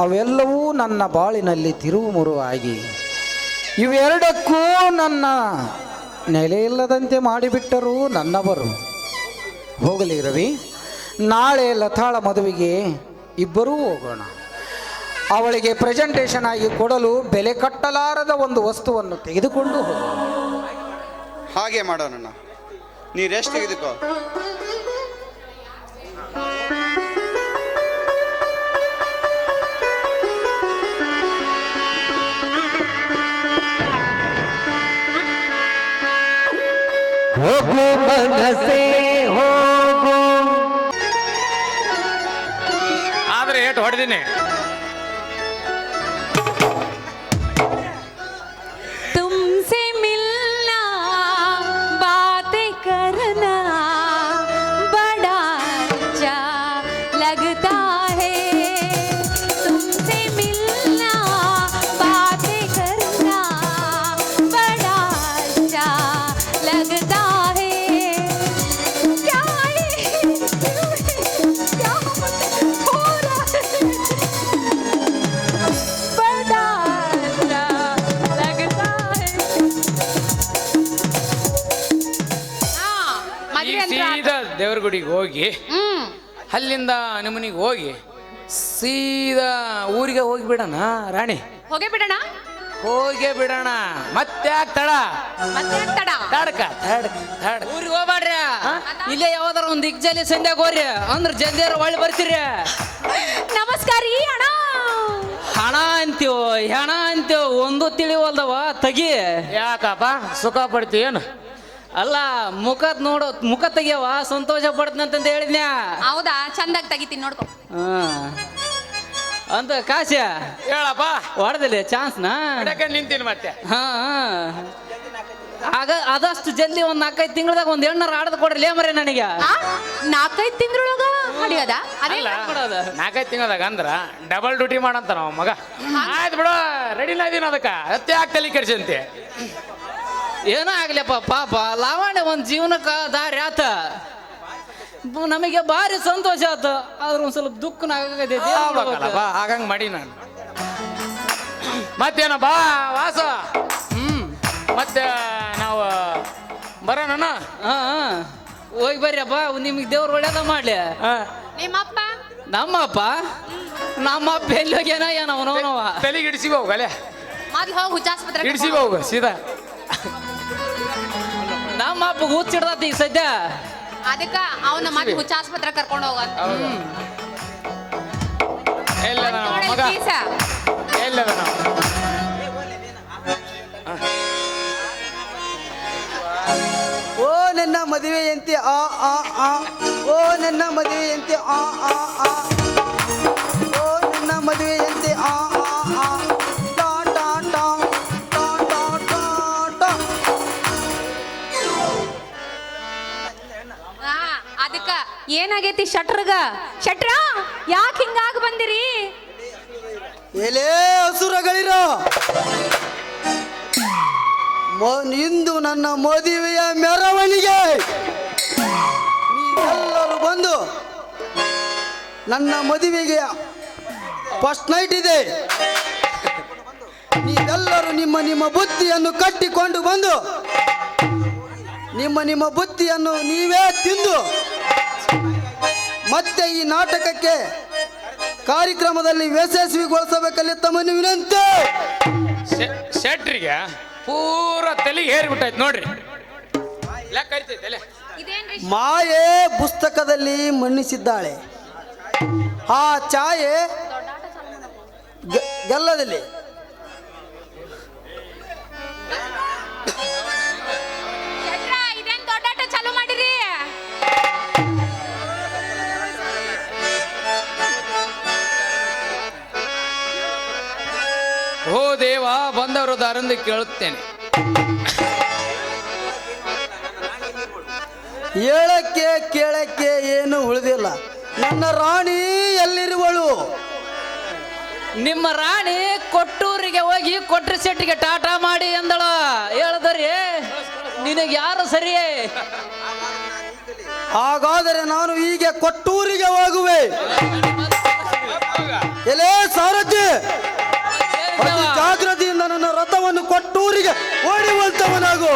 ಅವೆಲ್ಲವೂ ನನ್ನ ಬಾಳಿನಲ್ಲಿ ತಿರುವುಮುರುವಾಗಿ ಇವೆರಡಕ್ಕೂ ನನ್ನ ನೆಲೆಯಿಲ್ಲದಂತೆ ಮಾಡಿಬಿಟ್ಟರು ನನ್ನವರು. ಹೋಗಲಿ ರವಿ, ನಾಳೆ ಲತಾಳ ಮದುವೆಗೆ ಇಬ್ಬರೂ ಹೋಗೋಣ. ಅವಳಿಗೆ ಪ್ರೆಸೆಂಟೇಷನ್ ಆಗಿ ಕೊಡಲು ಬೆಲೆ ಕಟ್ಟಲಾರದ ಒಂದು ವಸ್ತುವನ್ನು ತೆಗೆದುಕೊಂಡು ಹೋಗೋಣ. ಹಾಗೆ ಮಾಡೋಣ. ನೀ ರೆಸ್ಟ್ ತೆಗೆದುಕೋ. ಹೋಗು ಮನಸೇ ಹೋಗು. ಆದ್ರೆ ಏಟು ಹೊಡೆದಿನಿ. तुमसे मिलना बातें करना बड़ा अच्छा लगता है. तुमसे मिलना बातें करना बड़ा अच्छा लगता है. क्या क्या हो रहा है? बड़ा अच्छा लगता है. ಈಗ ಸೀದಾ ದೇವ್ರ ಗುಡಿಗೆ ಹೋಗಿ ಅಲ್ಲಿಂದ ನಿಮ್ಮನಿಗೆ ಹೋಗಿ ಸೀದಾ ಊರಿಗೆ ಹೋಗಿಬಿಡೋಣ ರಾಣಿ. ಹೋಗೇ ಬಿಡೋಣ. ಹೋಗೇ ಬಿಡೋಣ. ಮತ್ತೆ ತಡ ಮತ್ತೆ ತಡ. ತಡಕ ತಡ ಊರಿಗೆ ಹೋಗ್ಬೇಡ್ರಿ, ಇಲ್ಲೇ ಯಾವ್ದಾರ ಒಂದು ದಿಗ್ಜಲಿ ಸಂಧ್ಯಾಗ ಹೋಗ್ರಿ, ಅಂದ್ರೆ ಜಲ್ದಿಯಾರ ಒಳ್ಳೆ ಬರ್ತೀರಿ. ನಮಸ್ಕಾರ ರೀ ಅಣ್ಣ. ಹಣ ಅಂತೀವೋ ಹೆಣ ಅಂತೀವೋ ಒಂದು ತಿಳಿವಲ್ದವ ತಗಿ. ಯಾಕಪ್ಪ ಸುಖ ಪಡ್ತಿ ಏನು? ಅಲ್ಲ ಮುಖ ತೆಗಿಯವ ಸಂತೋಷ ಪಡ್ತಂತ ಹೇಳಿದ್ನ್ಯಾ. ಹೌದಾ, ಚಂದಾಗಿ ತೆಗಿತೀನಿ ನೋಡ್ಕೊ. ಅಂತ ಕಾಶ್ಯ ಹೇಳಪ್ಪ. ಹೊಡೆದಿಲ್ಲ ಚಾನ್ಸ್ನ ನಿಂತೀನಿ ಮತ್ತೆ. ಹಾ ಆಗ ಆದಷ್ಟು ಜಲ್ದಿ ಒಂದ್ 4-5 ತಿಂಗಳದಾಗ ಒಂದ್ ಹೆಣ್ಣಾರ ಆಡದ್ ಕೊಡ್ರಿ ಲೇ ಮರೆ ನನಗೆ. 4-5 ತಿಂಗಳೊಳಗ ಹೊಡಿಯೋದ? ಅಲ್ಲ 4-5 ತಿಂಗಳದಾಗ ಅಂದ್ರ ಡಬಲ್ ಡ್ಯೂಟಿ ಮಾಡಂತ ನಾವು ಮಗ. ಆಯ್ತು ಬಿಡು, ರೆಡಿನ ಇದೀನಿ ಅದಕ್ಕ. ಅತ್ತೆ ಆಗ್ತಲಿ ಕೆಡ್ಸಂತೆ. ಏನೋ ಆಗ್ಲಪ್ಪ, ಪಾಪ ಲಾವಣ್ಯ ಒಂದ್ ಜೀವನಕ್ಕ ದಾರಿ ಆತ, ನಮಗೆ ಭಾರಿ ಸಂತೋಷ ಆತ. ಆದ್ರ ಒಂದ್ ಸ್ವಲ್ಪ ದುಃಖನ ಬಾ ಆಗಂಗ್ ಮಾಡಿ ನಾನು. ಮತ್ತೇನ ಬಾ ವಾಸ. ಮತ್ತೆ ನಾವು ಬರೋಣ. ಹೋಗಿ ಬರ್ರಿಯಪ್ಪ, ನಿಮಗೆ ದೇವ್ರು ಒಳ್ಳೇದ ಮಾಡ್ಲಿ. ನಿಮ್ಮಪ್ಪ ನಮ್ಮಪ್ಪ ಎಲ್ಲಿ ಹೋಗ್ಯಾನ ಏನ ಅವನವ ತಲೆಗೆ ಇಡಿಸಿ ಹೋಗಲೆ. ಮೊದ್ಲು ಹೋಗಿ ಹುಚ್ಚಾಸ್ಪತ್ರೆ ಇಡಿಸಿ ಹೋಗ ಸೀದಾ. ನಮ್ಮಪ್ಪ ಹುಚ್ಚಿಡ್ದತಿ ಈಗ ಸದ್ಯ. ಅದಕ್ಕ ಅವನ ಮತ್ತೆ ಹುಚ್ಚಾಸ್ಪತ್ರೆ ಕರ್ಕೊಂಡು ಹೋಗ. ಎಲ್ಲದ ಮಗ ಎಲ್ಲದ ನಾವು. ಓ ನನ್ನ ಮದುವೆಯಂತೆ ಆ ಆ ಆ, ಓ ನನ್ನ ಮದುವೆಯಂತೆ ಆ ಆ ಆ, ಓ ನನ್ನ ಮದುವೆಯಂತೆ ಆ ಆ ಆ, ಟಾ ಟಾ ಟಾ ಟಾ ಟಾ ಟಾ ಟಾ. ಅದಕ್ಕ ಏನಾಗೈತಿ ಶಟ್ರಗ? ಶಟ್ರ ಯಾಕೆ ಹಿಂಗಾಗ ಬಂದಿರಿ? ಎಲೇ ಹಸುರಗಳಿರೋ, ಇಂದು ನನ್ನ ಮದುವೆಯ ಮೆರವಣಿಗೆ ನೀವೆಲ್ಲರೂ ಬಂದು ನನ್ನ ಮದುವೆಗೆ ಫಸ್ಟ್ ನೈಟ್ ಇದೆ. ನೀವೆಲ್ಲರೂ ನಿಮ್ಮ ಬುತ್ತಿಯನ್ನು ಕಟ್ಟಿಕೊಂಡು ಬಂದು ನಿಮ್ಮ ಬುತ್ತಿಯನ್ನು ನೀವೇ ತಿಂದು ಮತ್ತೆ ಈ ನಾಟಕಕ್ಕೆ ಕಾರ್ಯಕ್ರಮದಲ್ಲಿ ಯಶಸ್ವಿಗೊಳಿಸಬೇಕಲ್ಲಿ ತಮ್ಮ ವಿನಂತಿ. ಶೆಟ್ರಿಗೆ ಪೂರ ತಲೆಗೆ ಹೇರಿಬಿಟ್ಟಾಯ್ತು ನೋಡ್ರಿ. ಲೆಕ್ಕ ಐತೈತೆ. ಮಾಯೆ ಪುಸ್ತಕದಲ್ಲಿ ಮನ್ನಿಸಿದ್ದಾಳೆ, ಆ ಛಾಯೆ ಗಲ್ಲದಲ್ಲಿ. ಇದೇನ್ ದೊಡ್ಡಾಟ ಚಾಲು ಮಾಡಿರಿ? ಓ ದೇವ, ಬಂದವರು ದಾರಂದು ಕೇಳುತ್ತೇನೆ. ಹೇಳಕ್ಕೆ ಕೇಳಕ್ಕೆ ಏನು ಉಳಿದಿಲ್ಲ. ನನ್ನ ರಾಣಿ ಎಲ್ಲಿರುವಳು? ನಿಮ್ಮ ರಾಣಿ ಕೊಟ್ಟೂರಿಗೆ ಹೋಗಿ ಕೊಟ್ರ ಶೆಟ್ಟಿಗೆ ಟಾಟಾ ಮಾಡಿ ಎಂದಳ. ಹೇಳದರಿ ನಿನಗೆ ಯಾರು ಸರಿಯೇ? ಹಾಗಾದರೆ ನಾನು ಹೀಗೆ ಕೊಟ್ಟೂರಿಗೆ ಹೋಗುವೆ. ಎಲೇ ಸಾರಥಿ, ಅತಿ ಜಾಗ್ರತೆಯಿಂದ ನನ್ನ ರಥವನ್ನು ಕೊಟ್ಟೂರಿಗೆ ಓಡಿವಂತವನಾಗು.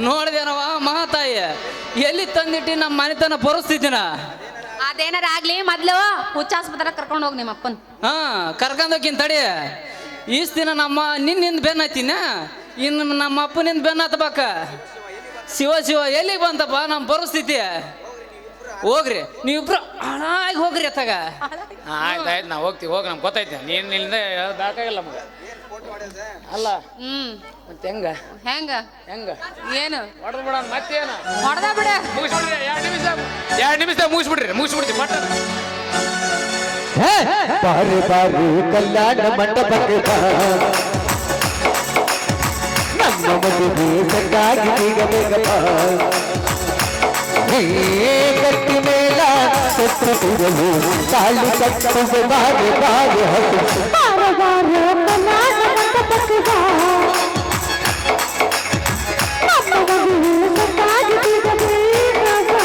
ನೋಡಿದೇನವ ಮಹಾತಾಯಿ, ಎಲ್ಲಿ ತಂದಿಟ್ಟಿ ನಮ್ಮ ಮನೆತನ ಪರಿಸ್ಥಿತಿನ? ಅದೇನಾರ ಆಗ್ಲಿ ಮೊದ್ಲು ಹುಚ್ಚಾಸ್ಪತ್ರೆ ಕರ್ಕೊಂಡು ಹೋಗಿ ನಿಮ್ಮ ಅಪ್ಪನ್. ಹಾ, ಕರ್ಕೊಂಡೋಗಿನ್ ತಡಿ. ಈಸ್ ದಿನ ನಿನ್ನಿಂದ ಬೆನ್ನ ಹತ್ತಿನ, ಇನ್ನು ನಮ್ಮ ಅಪ್ಪನಿಂದ ಬೆನ್ನ ಹತ್ತಬೇಕ. ಶಿವ ಶಿವ, ಎಲ್ಲಿಗೆ ಬಂತಪ್ಪ ನಮ್ಮ ಪರಿಸ್ಥಿತಿ? ಹೋಗ್ರಿ ನೀವಿಬ್ರು ಹಾಳಾಗಿ ಹೋಗ್ರಿ ಅತ್ತಾಗ. ಆಯ್ತು ನಾ ಹೋಗ್ತೀವಿ, ಹೋಗಿ ನಮ್ಗೆ ಗೊತ್ತೈತೆ. ನೀನು ಇಲ್ಲಿಂದ ಬೇಕಾಗಿಲ್ಲ ನಮ್ಗೆ. ಅಲ್ಲ ಮತ್ತೆ ಹೆಂಗ ಹೆಂಗ ಹೆಂಗ ಏನು ಹೊಡೆದು ಬಿಡ ಮತ್ತೇನು ಹೊಡೆದ ಬಿಡ. ಮುಗಿಸ್ಬಿಡ್ರಿ, 2 ನಿಮಿಷ ಮುಗಿಸ್ಬಿಡ್ರಿ ಮಟ್ಟ. ಬಾರಿ ಬಾರಿ ಕಲ್ಯಾಣ ಮಂಟಪಕ್ಕೆ ಬಾ, ನಮ್ಮ ಮದುವೆ ಸಕ್ಕಾಗಿ ಬೇಗ ಬೇಗ ಬಾ. ಗಟ್ಟಿ ಮೇಲ ಸತ್ತು ಕೂಡಲು ತಾಳಿ ಕಟ್ಟುವೆ ಬಾರಿ ಬಾರಿ ಹಸು. ಕಲ್ಯಾಣ ಮಂಟಪಕ್ಕೆ ಬಾ, ನಮ್ಮ ಮದುವೆ ಸಕ್ಕಾಗಿ ಬೇಗ ಬೇಗ ಬಾ.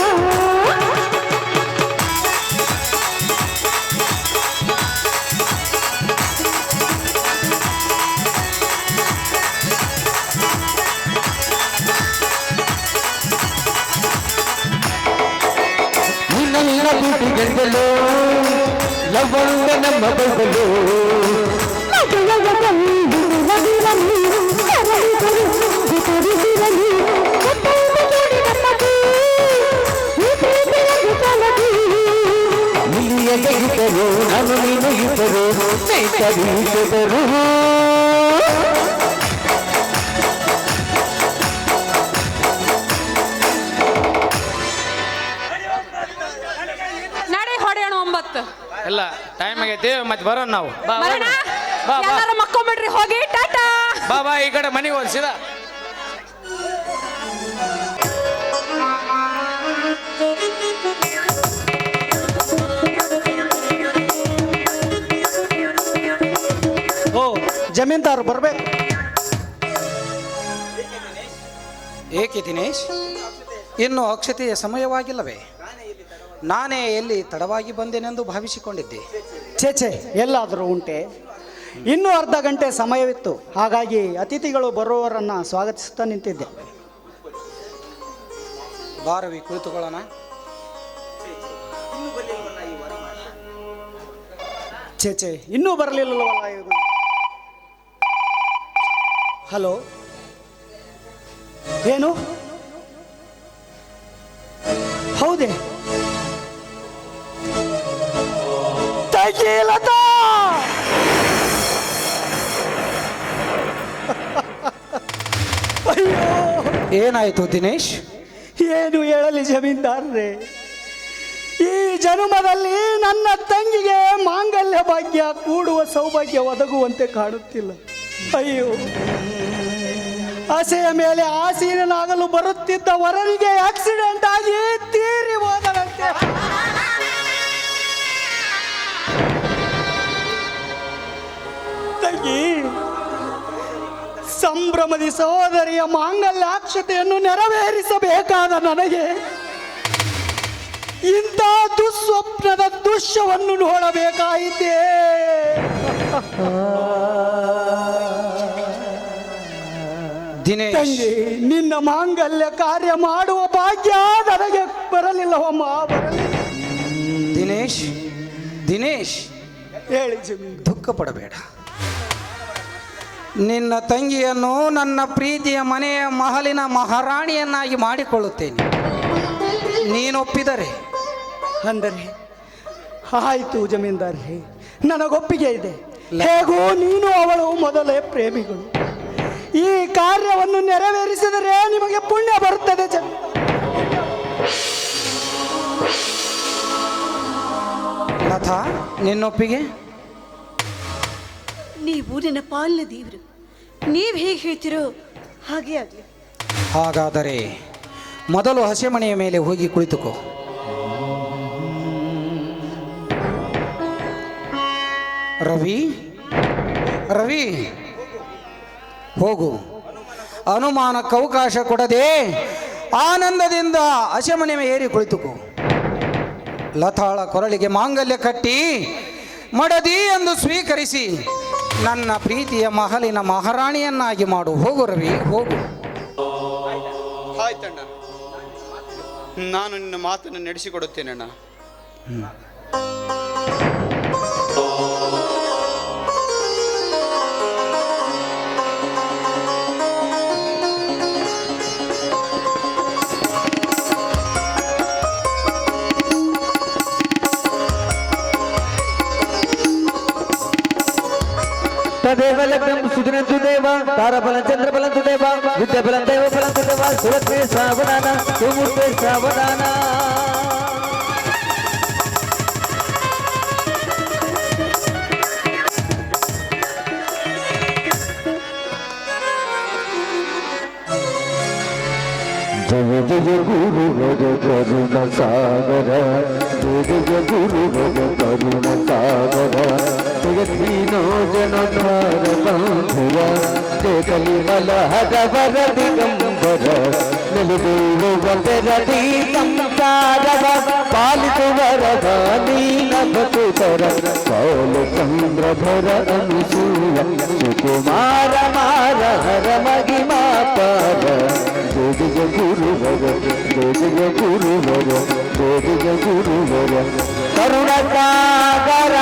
ನಿನ್ನೆಲ್ಲ ಬಿಟ್ಟು ಗೆಲ್ಲಲು ಲವಂಗ ನಮ್ಮ ಬದಲು. ಇಲ್ಲಿಯೇ ಇದ್ದರು ನಾನು ನೀನು ಇದ್ದರು ಕರೀಸಿದರು. ನಡಿ ಹೊಡೆಯೋಣ 9. ಇಲ್ಲ ಟೈಮ್ ಆಗೈತಿ, ಮತ್ತೆ ಬರೋಣ ನಾವು. ಬಾ ಬರೋಣ. ಬಾ ಬಾ ಎಲ್ಲಾರು ಮಕ್ಕೊಂಬಿಡ್ರಿ, ಹೋಗಿ ಟಾಟಾ. ಬಾ ಈ ಕಡೆ ಮನೆಗೆ ಹೋಗಿ ಸೀದಾ. ಓ ಜಮೀನ್ದಾರು ಬರ್ಬೇಕು. ಏಕೆ ದಿನೇಶ್, ಇನ್ನು ಅಕ್ಷತೆಯ ಸಮಯವಾಗಿಲ್ಲವೇ? ನಾನೇ ಎಲ್ಲಿ ತಡವಾಗಿ ಬಂದೇನೆಂದು ಭಾವಿಸಿಕೊಂಡಿದ್ದೆ. ಛೇ ಎಲ್ಲಾದರೂ ಉಂಟೆ? ಇನ್ನೂ ಅರ್ಧ ಗಂಟೆ ಸಮಯವಿತ್ತು, ಹಾಗಾಗಿ ಅತಿಥಿಗಳು ಬರುವವರನ್ನು ಸ್ವಾಗತಿಸುತ್ತಾ ನಿಂತಿದ್ದೆ. ಬಾರವಿ ಕುಳಿತುಕೊಳ್ಳೋಣ. ಛೇ ಇನ್ನೂ ಬರಲಿಲ್ಲವಲ್ಲ ಇವರು. ಹಲೋ, ಏನು? ಹೌದೇ? ಲತಾ, ಅಯ್ಯೋ ಏನಾಯಿತು ದಿನೇಶ್? ಏನು ಹೇಳಲಿ ಜಮೀನ್ದಾರ್ರೆ, ಈ ಜನ್ಮದಲ್ಲಿ ನನ್ನ ತಂಗಿಗೆ ಮಾಂಗಲ್ಯ ಭಾಗ್ಯ ಕೂಡುವ ಸೌಭಾಗ್ಯ ಒದಗುವಂತೆ ಕಾಣುತ್ತಿಲ್ಲ. ಅಯ್ಯೋ, ಆಸೆಯ ಮೇಲೆ ಆಸೀನನಾಗಲು ಬರುತ್ತಿದ್ದ ವರನಿಗೆ ಆಕ್ಸಿಡೆಂಟ್ ಆಗಿ ತೀರಿ ಹೋದರಂತೆ. ತಂಗಿ, ಸಂಭ್ರಮದಿ ಸಹೋದರಿಯ ಮಾಂಗಲ್ಯಾಕ್ಷತೆಯನ್ನು ನೆರವೇರಿಸಬೇಕಾದ ನನಗೆ ಇಂಥ ದುಸ್ವಪ್ನದ ದೃಶ್ಯವನ್ನು ನೋಡಬೇಕಾಯಿತೇ? ದಿನೇಶ್, ತಂಗಿ, ನಿನ್ನ ಮಾಂಗಲ್ಯ ಕಾರ್ಯ ಮಾಡುವ ಭಾಗ್ಯ ನನಗೆ ಬರಲಿಲ್ಲವಮ್ಮ, ಬರಲಿಲ್ಲ. ದಿನೇಶ್ ದಿನೇಶ್ ಹೇಳಿ ಜಮೀನ್. ದುಃಖ ಪಡಬೇಡ. ನಿನ್ನ ತಂಗಿಯನ್ನು ನನ್ನ ಪ್ರೀತಿಯ ಮನೆಯ ಮಹಲಿನ ಮಹಾರಾಣಿಯನ್ನಾಗಿ ಮಾಡಿಕೊಳ್ಳುತ್ತೇನೆ, ನೀನೊಪ್ಪಿದರೆ. ಅಂದರೆ ಆಯಿತು ಜಮೀನ್ದಾರ್ರೆ, ನನಗೊಪ್ಪಿಗೆ ಇದೆ. ಹೇಗೂ ನೀನು ಅವಳು ಮೊದಲೇ ಪ್ರೇಮಿಗಳು. ಈ ಕಾರ್ಯವನ್ನು ನೆರವೇರಿಸಿದರೆ ನಿಮಗೆ ಪುಣ್ಯ ಬರುತ್ತದೆ. ಲತಾ, ನಿನ್ನೊಪ್ಪಿಗೆ? ನೀವು ನನ್ನ ಪಾಲಿನ ದೇವರು, ನೀವು ಹೇಗೆ ಹೇಳ್ತಿರೋ ಹಾಗೆ ಆಗಲಿ. ಹಾಗಾದರೆ ಮೊದಲು ಹಸೆಮಣೆಯ ಮೇಲೆ ಹೋಗಿ ಕುಳಿತುಕೋ. ರವಿ, ರವಿ ಹೋಗು, ಅನುಮಾನಕ್ಕೆ ಅವಕಾಶ ಕೊಡದೆ ಆನಂದದಿಂದ ಅಶಮನೆ ಏರಿ ಕುಳಿತುಕೋ. ಲತಾಳ ಕೊರಳಿಗೆ ಮಾಂಗಲ್ಯ ಕಟ್ಟಿ ಮಡದಿ ಎಂದು ಸ್ವೀಕರಿಸಿ ನನ್ನ ಪ್ರೀತಿಯ ಮಹಲಿನ ಮಹಾರಾಣಿಯನ್ನಾಗಿ ಮಾಡು. ಹೋಗು ರವಿ, ಹೋಗು. ಆಯ್ತಣ್ಣ, ನಾನು ನಿನ್ನ ಮಾತನ್ನು ನಡೆಸಿಕೊಡುತ್ತೇನಣ್ಣ. ತದೇವ ಲಗ್ನಂ ಸುದಿನಂತು ದೇವ ತಾರಫಲಂ ಚಂದ್ರಫಲಂತು ದೇವ ವಿದ್ಯಾಫಲಂ ದೈವಫಲಂತು ದೇವ ಸುರತ್ವೇ ಸಾವಧಾನ ಸುಮೂರ್ತೆ ಸಾವಧಾನ. ಜಯ ಜಯ ಗುರು ಭಗ ಕರುಣ ಸಾಗರ, ಜಯ ಜಯ ಗುರು ಭಗ ಕರುಣ ಸಾಗರ, ಜಗದೀನೋ ಜನಧಾರ ಬಂಧುರ, ಜಯ ಕಲಿಮಲ ಹರವರ ದಿಗಂಬರ, ನಿಲುದೇವುವರದಿ ಸಂಸಾರವ ಪಾಲಿಸುವರ ನೀನ ಭಕುತರ, ಬಾಲಚಂದ್ರಧರ ಅನುಸೂಯ ಸುಕುಮಾರ ಮಾರ ಹರ ಮಹಿಮಾ ಪಾರ. ಜಯ ಜಯ ಗುರು ಭಗ, ಜಯ ಜಯ ಗುರು ಭಗ, ಜಯ ಜಯ ಗುರು ಭಗ ಕರುಣ ಸಾಗರ.